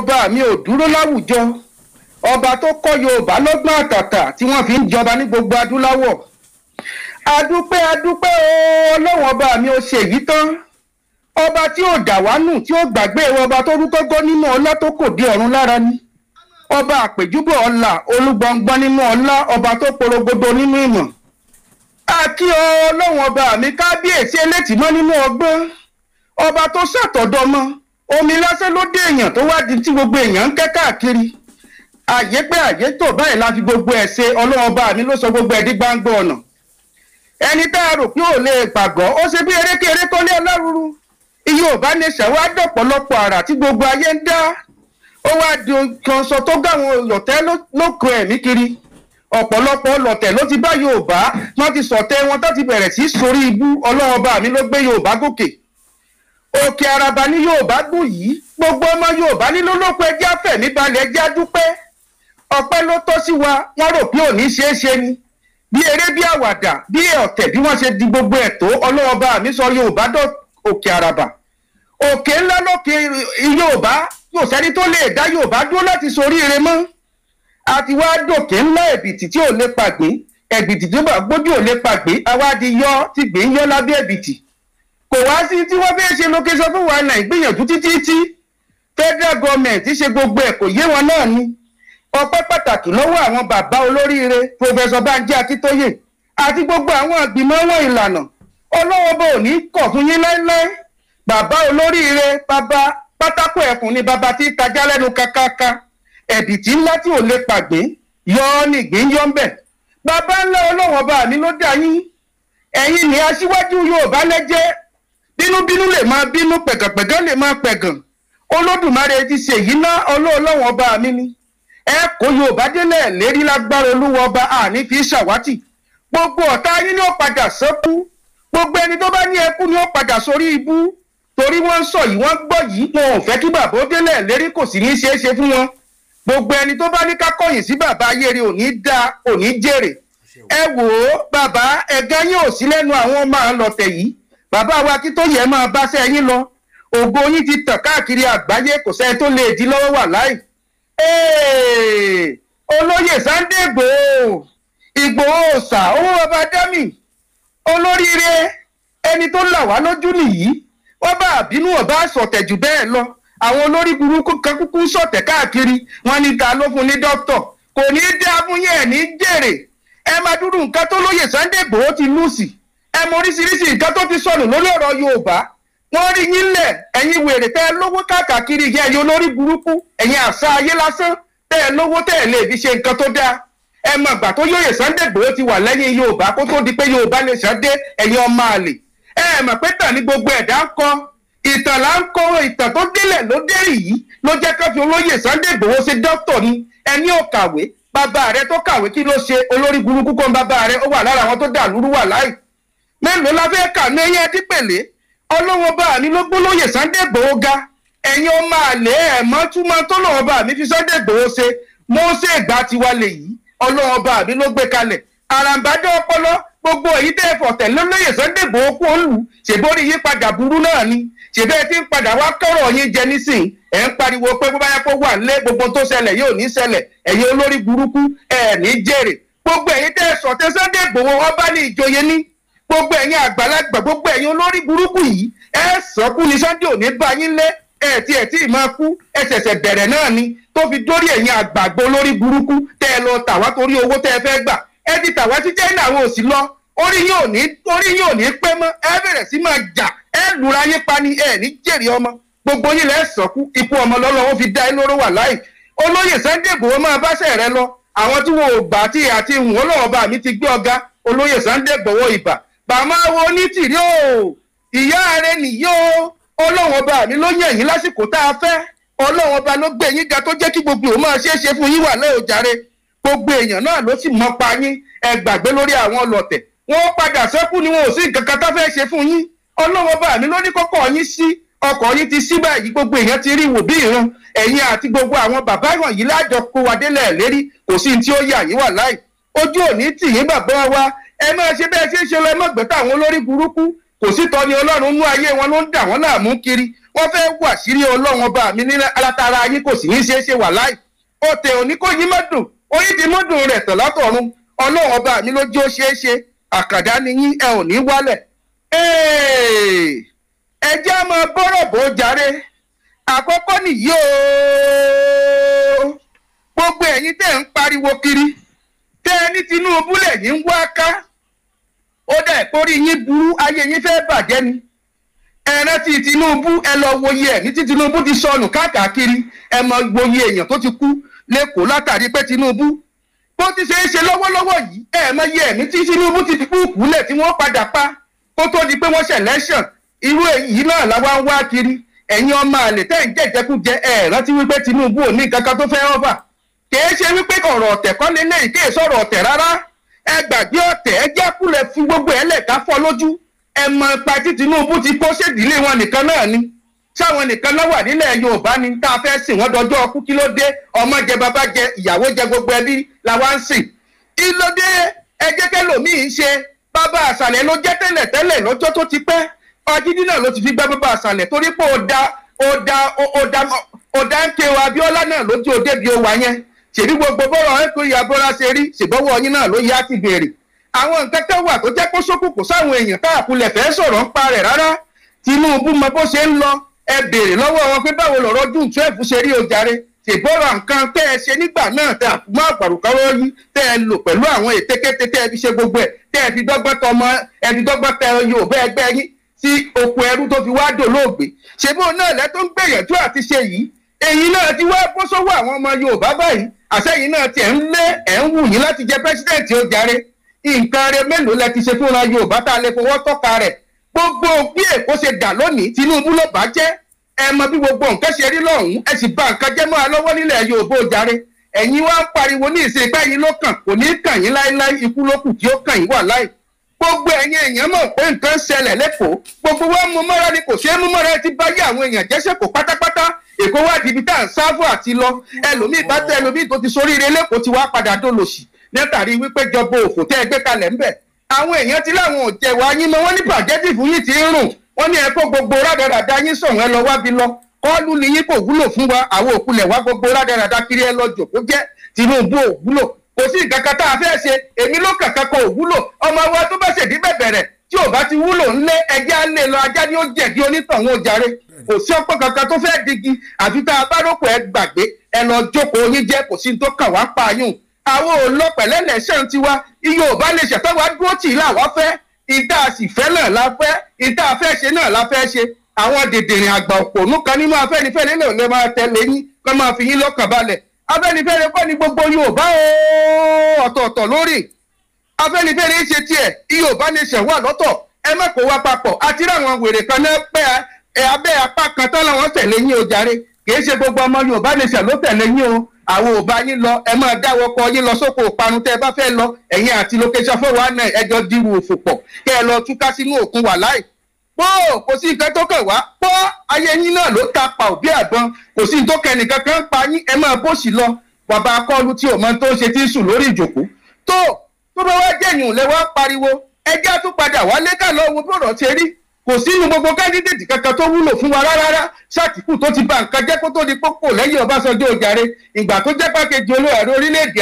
ọba mi ò dúró láwùjọ ọba tó kọ́ Yorùbá lọ́gbọ́n àtàtà tí wọ́n fi ń jọba ní gbogbo adúláwọ̀. Adúpẹ́ Ọlọ́run ọba mi ò ṣe èyí tán ọba tí ò dà wá nù tí ó gbàgbé ọba tó rúkọ́gọ́ nínú ọlá tó kò dé ọ̀run lára ni ọba àpèjúbọ̀ ọlá olúgbọngbọ́n nínú ọlá ọba tó porogodo nínú ìmọ̀. Àkí Ọlọ́run ọba mi kábíyèsí elétìmọ́ nínú ọgbọ́n ọba tó ṣàtọ̀dọ́mọ omi lásán ló dé èèyàn tó wá di tí gbogbo èèyàn ń kẹ́ káàkiri. Àyè pé àyè tó báyìí la fi gbogbo ẹ̀ ṣe Ọlọ́run ọba mi ló sọ gbogbo ẹ̀ di gbangba ọ̀nà. Ẹni tá a rò pé ò lè pàgọ́ ó ṣe bí erékeré tó lé ọlọ́run iye ò bá ní ṣẹ̀wá dọ̀pọ̀lọpọ̀ àrà tí gbogbo ayé ń dá ó wá di kan sọ tó gáwọn lọ̀tẹ̀ lóko ẹ̀mí kiri ọ̀pọ̀lọpọ̀ lọ̀tẹ̀ ló ti bá Yorùbá wọ́n ti sọ̀tẹ̀ wọn tó ti bẹ̀rẹ̀ sí sórí ibú Ọlọ́run ọba mi ló gbé Yorùbá gòkè. Òkè Àràbà ní Yorùbá gùn yìí gbogbo ọmọ Yorùbá nílò lóko ẹjẹ́ àfẹ̀mí balẹ̀ ẹjẹ́ àdúpẹ́ ọpẹ́ ló tọ́ sí wa wọ́n rò pé òní ṣeé ṣe ni bí eré bí àwàdà bí ọ̀tẹ̀ bí wọ́n ṣe di gbogbo ẹ̀ tó Ọlọ́run ọba mi sọ Yorùbá dọ̀ Òkè Àràbà òkè ńlá lókè Yorùbá kò sẹ́ni tó lè dá Yorùbá dúró láti soríire mọ́ àti wá dòkè ńlá ẹ̀bìtì tí ò lè pàgbé ẹ̀bìtì tí bá gbójú ò lè pàgbé àwa di yọ tí gbé ń yọ lábẹ́ ẹ̀bìtì kò wá sí tí wọ́n fẹ́ ṣe lókèsọ fún wa náà ìgbìyànjú títí tí federal government ṣe gbogbo ẹ̀ kò yé wọn náà ni ọpẹ́ pàtàkì lọ́wọ́ àwọn bàbá olóríire Professor Banji Akíntóyè àti gbogbo àwọn ìgbìmọ̀ wọn ìlànà Ọlọ́run bò ní kọ̀ fún yín láéláé bàbá olóríire bàbá pátákó ẹkùn ni bàbá tí tajá lẹ́nu kakaka ẹ̀bìtì ńlá tí ò lè pàgbé yọ ọ́ nìgbín yọ ń bẹ̀ bàbá ńlá Ọlọ́run ọba mi ló dá yín ẹ̀yin ni aṣíwájú Yorùbá lẹ́jẹ́ bínúbínú lè máa bínú pẹ̀gànpẹ̀gàn lè máa pẹ̀gàn Olódùmarè ti ṣèyí ná Ọlọ́run ọba mi ni ẹ kó Yorùbá délẹ̀ lérí lágbára Olúwa ọba àní fi ṣàwátì gbogbo ọ̀tá yín ni ó padà sẹ́kù gbogbo ẹni tó bá ní ẹkú ni ó padà sórí ibú torí wọ́n ń sọ yìí wọ́n gbọ́ yìí wọn ò fẹ́ kí bàbá ó délẹ̀ lérí kò sì ní ṣeé ṣe fún wọn gbogbo ẹni tó bá ní ká kọ̀yìn sí bàbá ayére òní dá òní jèrè ẹ wò ó bàbá ẹ̀gá yín ò sí lẹ́nu àwọn ọmọ àlọ́tẹ̀ yìí bàbá wa kí tó yẹ máa bá sẹ́ yín lọ ògo yín ti tàn káàkiri àgbáyé kò sẹ́ni tó lè di lọ́wọ́ wà láì. Olóyè Sunday Ìgbòho òòṣà owó ọba dámì olóríire ẹni tó là wá lójú nìyí wọ́n bá àbínú ọba sọ̀tẹ̀ jù bẹ́ẹ̀ lọ àwọn olórí burúkú kan kúkú sọ̀tẹ̀ káàkiri wọ́n ní ta ló fún ní dókítà kò ní í dá fún yẹn ní jèrè ẹ máa dúró nǹkan tó lóyè Sunday Ìgbòho ti lù sí ẹ mọ oríṣiríṣi nǹkan tó ti sọnù lórí ọ̀rọ̀ Yorùbá wọ́n rí yín lẹ̀ ẹ̀yin wèrè tẹ́ ẹ lówó káàkiri yẹn ẹ̀yin olórí burúkú ẹ̀yin àṣà ayé lásán tẹ́ ẹ lówó tẹ́ ẹ lè fi ṣe nǹkan tó dáa ẹ mọ̀ gbà tó yóyè Sunday Ìgbòho ti wà lẹ́yìn Yorùbá kó tó di pé Yorùbá lè ṣàdé ẹ̀yin ọmọ àlè ẹ mọ̀ pé tàn ní gbogbo ẹ̀dá ń kọ ìtàn là ń kọ ìtàn tó délẹ̀ ló dérì yìí ló jẹ́ ká fi olóyè Sunday Ìgbòho ṣe dókítà ni ẹni ò kàwé bàbá rẹ tó kàwé kí ló ṣe olórí burúkú kan bàbá rẹ ó wà lára àwọn tó dà lúrú wà láì mélòó la fẹ́ kà ní ẹyẹ dípèlé Ọlọ́run bá mi ló gbólóyè Sunday Ìgbòho ga ẹ̀yin ọmọ àlè ẹ̀ mọ́ túmọ̀ tó lọ́wọ́ bá mi fi Sunday Ìgbòho ṣe mọ́ ṣe ìgbà tiwa lè yìí Ọlọ́run ọba mi ló gbé kalẹ̀ àràǹbádé ọpọlọ gbogbo èyí tẹ́ fọ̀tẹ̀ lólóyè Sunday Ìgbòho kú òǹlù ṣèbórí yípadà burú náà ni ṣèbẹ́ tí ń padà wá kọ́rọ̀ yín jẹ nísìn ẹ̀ ń pariwo pé bó bá yẹ kó wà lé gbogbo tó ṣẹlẹ̀ yóò ní ṣẹlẹ̀ ẹ̀yin olórí burúkú ẹ̀ ní jèrè gbogbo èyí tẹ́ sọ̀tẹ̀ Sunday Ìgbòho ọba ní ìjòyè ní gbogbo ẹ̀yin àgbàlagbà gbogbo ẹ̀yin olórí burúkú yìí ẹ̀ sọ́kú ni Sunday ò ní bá yín lé ẹ̀ tí ì máa kú ẹ̀ ṣẹ̀ṣẹ̀ bẹ̀rẹ̀ náà ni tó fi dórí ẹ̀yin àgbàgbọ́ lórí burúkú tẹ́ ẹ lọ tà wá torí owó tẹ́ ẹ fẹ́ gbà ẹ ti tà wá sí China àwọn òsì lọ orí yín ò ní pẹ́ mọ́ ẹ bẹ̀rẹ̀ sí máa jà ẹ lura yín pa ni ẹ ní jèrè ọmọ gbogbo yín lẹ́ sọ̀kú ikú ọmọ lọ́lọ́wọ́ fi dá ilóró wà láì olóyè Sunday Ìgbòho máa báṣẹ̀ rẹ lọ àwọn tí wọn ò gbà tí àti ìwọ̀n Ọlọ́run bá mi ti gbé ọ̀gá olóyè Sunday Ìgbòho ìbà bàmá wo ní tìrí o ìyá rẹ nìyí o Ọlọ́run ọba mi ló yàn yín lásìkò tá a fẹ́ Ọlọ́run ọba ló gbé yín ga tó jẹ́ kí gbogbo òun máa ṣeé ṣe fún yín wà lẹ́ọ̀járe gbogbo èèyàn náà ló sì mọ́ pa yín ẹ gbàgbé lórí àwọn ọlọ̀tẹ̀ wọ́n padà sẹ́kù ni wọn ò sí nǹkan kan tá fẹ́ ṣe fún yín Ọlọ́run ọba mi ló ní kọ́kọ́ yín sí ọkọ̀ yín ti sí báyìí gbogbo èèyàn ti rí wò bí ìran ẹ̀yin àti gbogbo àwọn bàbá wọ̀nyí lájọ kó wa délẹ̀ lérí kò sí tí ó yà yín wà láì ojú òní tì yín bàbá wa ẹ máa ṣe bẹ́ẹ̀ ṣe ń ṣe lọ ẹ má gbé táwọn olórí burúkú kò sí tọ́ni Ọlọ́run nú ayé wọn ló ń dà wọ́n láàmú kiri wọ́n fẹ́ wà sírí ọlọ́run ọba mi ní alátara yín kò sì ní ṣeé ṣe wà láì ọ̀tẹ̀ òní kò yí mọ́dùn oyin ti mọ́dùn rẹ̀ tàn látọ̀run ọlọ́run ọba mi ló jẹ́ ó ṣeé ṣe àkàndá ni yín ẹ ò ní wálẹ̀ ẹ jẹ́ mọ bọ́rọ̀ bó jàre àkọ́kọ́ nìyí o gbogbo ẹ̀yin tẹ́ ń pariwo kiri tẹ́ ní Tinubu lẹ́yìn ń wá ká ó dà ìkórí yín burú ayé yín fẹ́ bàjẹ́ ni ẹ rántí Tinubu ẹ lọ wòye ẹ̀ ní tí Tinubu ti sọnù káàkiri ẹ mọ wòye èèyàn tó ti kú lẹ́kọ̀ọ́ látàrí pé Tinubu bó ti ṣe é ṣe lọ́wọ́lọ́wọ́ yìí ẹ mọ iye ẹ̀mí tí Tinubu ti kú kúlẹ̀ tí wọ́n padà pa kó tó di pé wọ́n ṣe election irú èyí náà làwa ń wá kiri ẹ̀yin ọmọ àlè tẹ́ ń jẹ́jẹ́kújẹ ẹ rántí wípé Tinubu ò ní kankan tó fẹ́ ọ́fà kìí ṣe wípé ọ̀rọ̀ ọ̀tẹ̀ kọ́ lé lẹ́yìn kìí sọ̀rọ̀ ọ̀tẹ̀ rárá ẹ gbàgbé ọ̀tẹ̀ ẹ jákulẹ̀ fi gbogbo ẹ̀ lẹ̀ka fọ́ lójú ẹ mọ ipa tí Tinubu ti kó ṣèdílé wọn nìkan náà ni sáwọn nìkan náà wà nílẹ̀ Yorùbá ni tá a fẹ́ sìn wọ́n dọjọ́ ọkú kí ló dé ọmọ jẹ bàbá jẹ ìyàwó jẹ gbogbo ẹbí làwa ń sìn kí ló dé ẹ jẹ́ kẹ́lòmíì ṣe bàbá àṣàlẹ̀ ló jẹ́ tẹ́lẹ̀ lọ́jọ́ tó ti pẹ́ ọjídí náà ló ti fi gbá bàbá àṣàlẹ̀ torí pé ó dá ń ké wa Abíọ́lá náà lójú òde bí ó wà yẹn ṣèbí gbogbo bọ́rọ̀ ẹ̀kọ́ ìyá bọ́lá ṣe rí ṣèbọ́wọ́ yín náà ló yá ti béèrè àwọn nǹkan kan wà tó jẹ́ kó ṣókùnkùn sáwọn èèyàn káàkulẹ̀ fẹ́ sọ̀rọ̀ ń pa rẹ̀ rárá Tinubu mọ bó ṣe ń lọ ẹ béèrè lọ́wọ́ wọn pé báwo lọ̀rọ̀ June 12 ṣe rí o jàre ṣèbọ́rọ̀ nǹkan tẹ́ ẹ ṣe nígbà náà tẹ́ àfúmọ́ àpàrùkọ́rọ́ yìí tẹ́ ẹ lò pẹ̀lú àwọn ètekété tẹ́ ẹ fi ṣe gbogbo ẹ̀ tẹ́ ẹ fi dọ́gbọ́n tẹ Yorùbá ẹgbẹ́ yín sí oko ẹrú tó fi wá dolóògbé ṣèbó náà lẹ́ tó ń gbìyànjú àti ṣe yìí èyí náà ti wá bó sọ́wọ́ àwọn ọmọ Yorùbá báyìí àṣẹyìn náà tiẹ̀ ń lé ẹ̀ ń wù yín láti jẹ pẹ́sidẹ̀ntì ó jàre nǹkan rẹ mélòó lẹ ti ṣe fúnra Yorùbá tá a lè fọwọ́ tọ́ka rẹ̀ gbogbo bí Èkó ṣe dà lónìí Tinubu ló bá jẹ́ ẹ mọ bí gbogbo nǹkan ṣe rí lọ́hùn-ún ẹ sì bà nǹkan jẹ́ mọ́ a lọ́wọ́ nílẹ̀ Yorùbá ó jàre ẹ̀yin wá ń pariwo ní ìsìn pé yín ló kàn kò ní kàn yín láéláé ikú ló kù tí ó kàn yín wà láì gbogbo ẹ̀yin èèyàn mọ̀ pé nǹkan ṣẹlẹ̀ lẹ́kọ̀ọ́ gbogbo wa mú mọ́ra ni kò ṣeé mú mọ́ra ti bá yé àwọn èèyàn jẹ́sẹ̀ kó pátápátá Èkó wá di ibi tá à ń sáfù àti lọ ẹlòmíì bá tẹ ẹlòmíì tó ti soríire lẹ́kọ̀ọ́ ti wá padà dólòṣì látàrí wípé jọba òfò tẹ́ ẹ gbé kalẹ̀ ńbẹ̀ àwọn èèyàn ti láwọn òjẹ̀wà yín mọ́ wọ́n ní pàgẹ́tì fún yín ti ń rùn wọ́n ní ẹ kó gbogbo rádaràda yín sọ̀rọ̀ ẹ lọ wábi lọ kọ́ọ̀lù ni yín kò wúlò fún wa àwọn òkulẹ̀ wá gbogbo rádaràda kiri ẹ lọ jòkó jẹ́ Tinubu ò wúlò kò sí nǹkan kan tá a fẹ́ ṣe èmi ló kàkà kan ò wúlò ọmọ wa tó bá ṣèdí bẹ̀bẹ̀rẹ̀ tí ò bá ti wúlò ńlé ẹjẹ́ á lè lọ ajá ní ó jẹ̀dí onítọ̀hún ojàre kò sí ọ̀pọ̀ kankan tó fẹ́ digi àfi tá a bá rọ́pò ẹ gbàgbé ẹ lọ jókòó yín jẹ́ kò sí tó kàn wá pààyàn àwọn òlọpẹ̀lẹ́ lẹ́sẹ̀ tiwa iye ò bá lè ṣẹ̀tọ́ wa dúró tì í làwọn fẹ́ ìta àsìfẹ́ náà la fẹ́ ìta àfẹ́ ṣe náà la fẹ́ ṣe àwọn dèdèrìn àgbà òpònú kan nínú Afẹ́nifẹ́re náà lè máa tẹ̀lé yín kó máa fi yín lọ́kàn balẹ̀ Afẹ́nifẹ́re kọ́ ni gbogbo Yorùbá ọ̀tọ̀ọ̀tọ̀ lórí Afẹ́nifẹ́re ṣe tiẹ̀ Yorùbá nation wà lọ́tọ̀ ẹ má kó wa papọ̀ àti ráwọn wèrè kan náà pẹ́ abẹ́ apá kan tán láwọn tẹ̀lé yín o jàre kì í ṣe gbogbo ọmọ Yorùbá nation ló tẹ̀lé yín o àwọn ò bá yín lọ ẹ máa dáwọ́ kọ yín lọ sóko ìparun tẹ́ ẹ bá fẹ́ lọ ẹ̀yin àti location 419 ẹjọ́ dirú òfò pọ̀ kẹ́ ẹ lọ túká sínú òkun wà láì kò sí nǹkan tó kàn wá ayé yín náà ló ta pa òbí àgbọn kò sí tó kẹ nìkan kan pa yín ẹ máa bó sì lọ bàbá akọlu tí òmọ tó ń ṣe tí ń sùn lórí ìjòkó tó bá wá jẹyìn lẹ wá pariwo ẹjẹ á tún padà wálé ká lọ wo bọ̀rọ̀ ṣe rí kò sínú gbogbo kẹ́ndídéètì kankan tó wúlò fún wa rárá Ṣàtìkù tó ti ba nǹkan jẹ́ kó tó di pópò lẹ́yìn Ọbásanjọ́ jàre ìgbà tó jẹ́ pákéjì olóòrè orílẹ̀-èdè